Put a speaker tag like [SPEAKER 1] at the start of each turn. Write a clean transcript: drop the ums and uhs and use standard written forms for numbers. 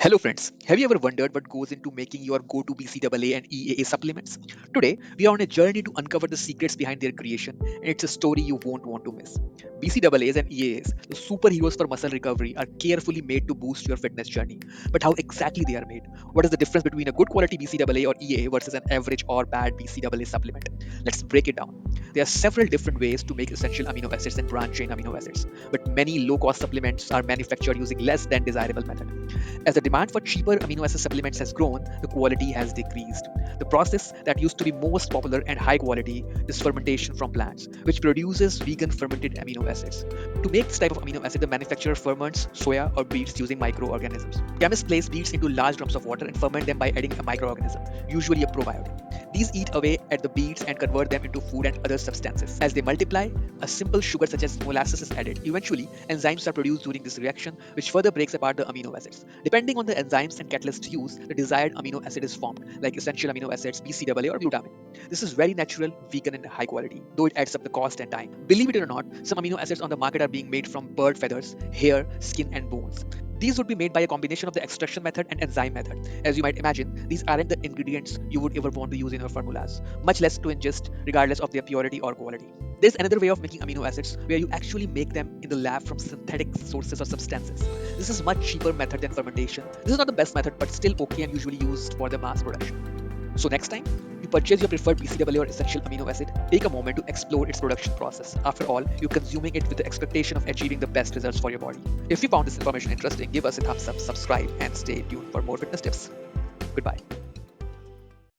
[SPEAKER 1] Hello friends, have you ever wondered what goes into making your go-to BCAA and EAA supplements? Today, we are on a journey to uncover the secrets behind their creation, and it's a story you won't want to miss. BCAAs and EAAs, the superheroes for muscle recovery, are carefully made to boost your fitness journey. But how exactly they are made? What is the difference between a good quality BCAA or EAA versus an average or bad BCAA supplement? Let's break it down. There are several different ways to make essential amino acids and branch chain amino acids, but many low-cost supplements are manufactured using less than desirable method. As the demand for cheaper amino acid supplements has grown, the quality has decreased. The process that used to be most popular and high quality is fermentation from plants, which produces vegan fermented amino acids. To make this type of amino acid, the manufacturer ferments soya or beets using microorganisms. Chemists place beets into large drums of water and ferment them by adding a microorganism, usually a probiotic. These eat away at the beets and convert them into food and other substances. As they multiply, a simple sugar such as molasses is added. Eventually, enzymes are produced during this reaction, which further breaks apart the amino acids. Depending on the enzymes and catalysts used, the desired amino acid is formed, like essential amino acids, BCAA, or glutamine. This is very natural, vegan, and high quality, though it adds up the cost and time. Believe it or not, some amino acids on the market are being made from bird feathers, hair, skin, and bones. These would be made by a combination of the extraction method and enzyme method. As you might imagine, these aren't the ingredients you would ever want to use in your formulas, much less to ingest, regardless of their purity or quality. There's another way of making amino acids where you actually make them in the lab from synthetic sources or substances. This is much cheaper method than fermentation. This is not the best method, but still okay and usually used for the mass production. So next time you purchase your preferred BCAA or essential amino acid, take a moment to explore its production process. After all, you're consuming it with the expectation of achieving the best results for your body. If you found this information interesting, give us a thumbs up, subscribe, and stay tuned for more fitness tips. Goodbye.